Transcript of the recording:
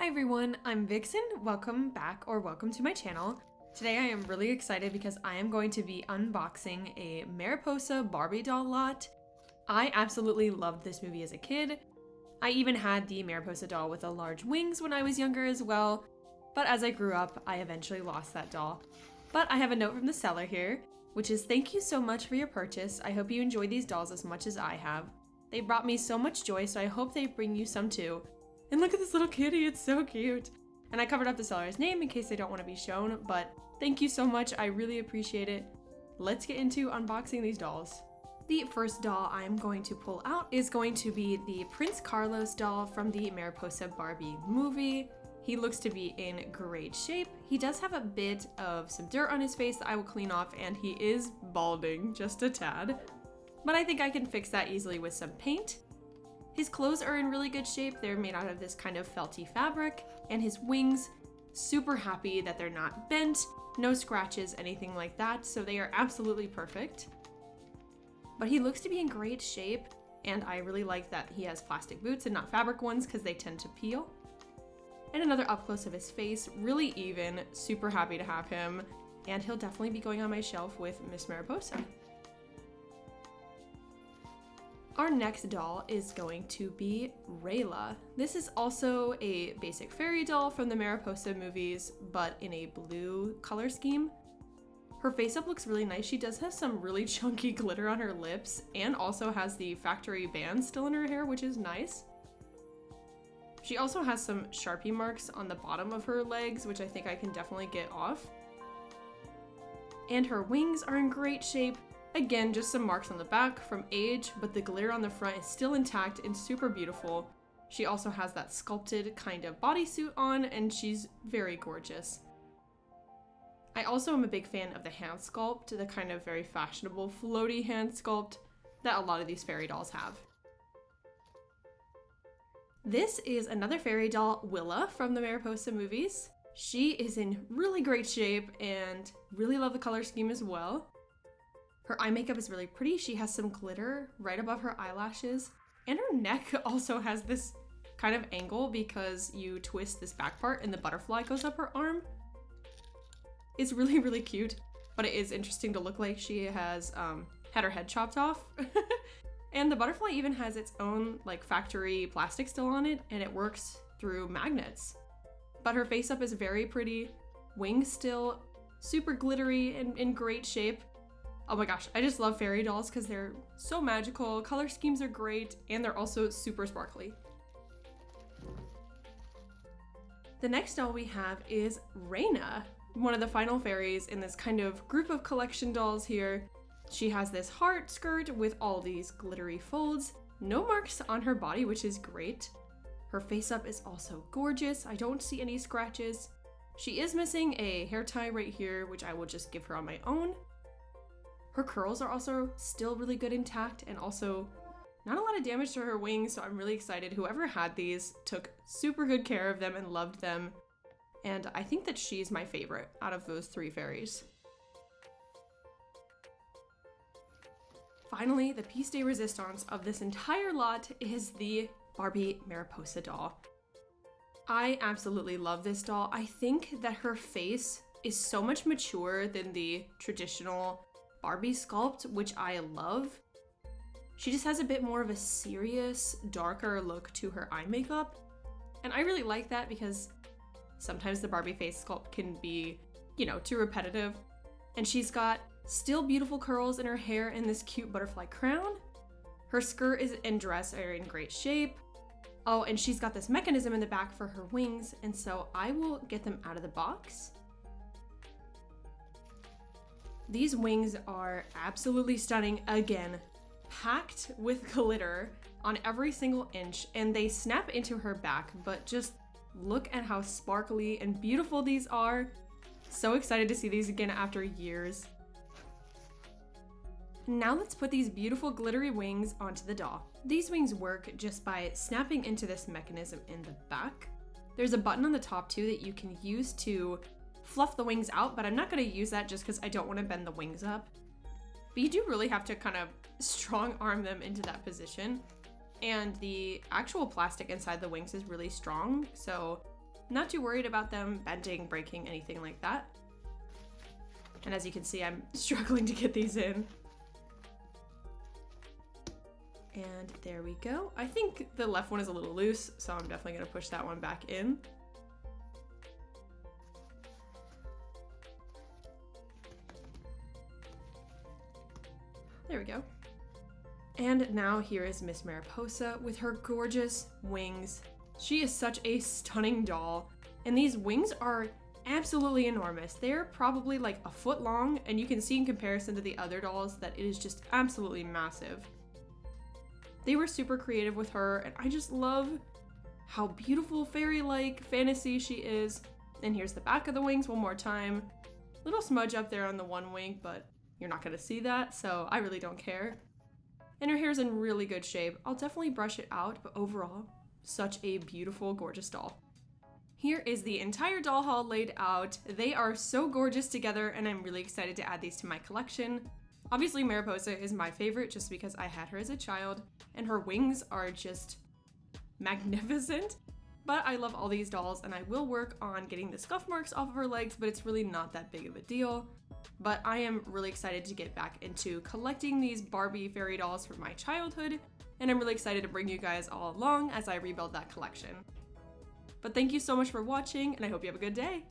Hi everyone, I'm Vixen. Welcome back or welcome to my channel. Today I am really excited because I am going to be unboxing a Mariposa Barbie doll lot. I absolutely loved this movie as a kid. I even had the Mariposa doll with the large wings when I was younger as well, but as I grew up, I eventually lost that doll. But I have a note from the seller here, which is thank you so much for your purchase. I hope you enjoy these dolls as much as I have. They brought me so much joy, so I hope they bring you some too. And look at this little kitty, it's so cute. And I covered up the seller's name in case they don't want to be shown, but thank you so much, I really appreciate it. Let's get into unboxing these dolls. The first doll I'm going to pull out is going to be the Prince Carlos doll from the Mariposa Barbie movie. He looks to be in great shape. He does have a bit of some dirt on his face that I will clean off, and he is balding just a tad. But I think I can fix that easily with some paint. His clothes are in really good shape. They're made out of this kind of felty fabric, and his wings, super happy that they're not bent, no scratches, anything like that, so they are absolutely perfect. But he looks to be in great shape, and I really like that he has plastic boots and not fabric ones because they tend to peel. And another up close of his face, really even, super happy to have him, and he'll definitely be going on my shelf with Miss Mariposa. Our next doll is going to be Raila. This is also a basic fairy doll from the Mariposa movies, but in a blue color scheme. Her face up looks really nice. She does have some really chunky glitter on her lips and also has the factory band still in her hair, which is nice. She also has some Sharpie marks on the bottom of her legs, which I think I can definitely get off. And her wings are in great shape. Again, just some marks on the back from age, but the glitter on the front is still intact and super beautiful. She also has that sculpted kind of bodysuit on, and she's very gorgeous. I also am a big fan of the hand sculpt, the kind of very fashionable floaty hand sculpt that a lot of these fairy dolls have. This is another fairy doll, Willa, from the Mariposa movies. She is in really great shape and really love the color scheme as well. Her eye makeup is really pretty. She has some glitter right above her eyelashes, and her neck also has this kind of angle because you twist this back part and the butterfly goes up her arm. It's really, really cute, but it is interesting to look like she has had her head chopped off. And the butterfly even has its own like factory plastic still on it, and it works through magnets. But her face up is very pretty, wings still super glittery and in great shape. Oh my gosh, I just love fairy dolls because they're so magical, color schemes are great, and they're also super sparkly. The next doll we have is Raina, one of the final fairies in this kind of group of collection dolls here. She has this heart skirt with all these glittery folds, no marks on her body, which is great. Her face up is also gorgeous. I don't see any scratches. She is missing a hair tie right here, which I will just give her on my own. Her curls are also still really good intact and also not a lot of damage to her wings, so I'm really excited. Whoever had these took super good care of them and loved them, and I think that she's my favorite out of those three fairies. Finally, the piece de resistance of this entire lot is the Barbie Mariposa doll. I absolutely love this doll. I think that her face is so much mature than the traditional Barbie sculpt, which I love. She just has a bit more of a serious, darker look to her eye makeup. And I really like that because sometimes the Barbie face sculpt can be, too repetitive. And she's got still beautiful curls in her hair and this cute butterfly crown. Her skirt and dress are in great shape. Oh, and she's got this mechanism in the back for her wings, and so I will get them out of the box. These wings are absolutely stunning, again, packed with glitter on every single inch, and they snap into her back, but just look at how sparkly and beautiful these are. So excited to see these again after years. Now let's put these beautiful glittery wings onto the doll. These wings work just by snapping into this mechanism in the back. There's a button on the top too that you can use to fluff the wings out, but I'm not going to use that just because I don't want to bend the wings up. But you do really have to kind of strong arm them into that position. And the actual plastic inside the wings is really strong, so Not too worried about them bending, breaking, anything like that. And as you can see, I'm struggling to get these in. And there we go. I think the left one is a little loose, so I'm definitely gonna push that one back in. There we go. And now here is Miss Mariposa with her gorgeous wings. She is such a stunning doll, and these wings are absolutely enormous. They're probably like a foot long, and you can see in comparison to the other dolls that it is just absolutely massive. They were super creative with her, and I just love how beautiful fairy-like fantasy she is. And here's the back of the wings one more time. Little smudge up there on the one wing, but you're not gonna see that, so I really don't care. And her hair's in really good shape. I'll definitely brush it out, but overall, such a beautiful, gorgeous doll. Here is the entire doll haul laid out. They are so gorgeous together, and I'm really excited to add these to my collection. Obviously, Mariposa is my favorite just because I had her as a child, and her wings are just magnificent. But I love all these dolls, and I will work on getting the scuff marks off of her legs, but it's really not that big of a deal. But I am really excited to get back into collecting these Barbie fairy dolls from my childhood, and I'm really excited to bring you guys all along as I rebuild that collection. But thank you so much for watching, and I hope you have a good day!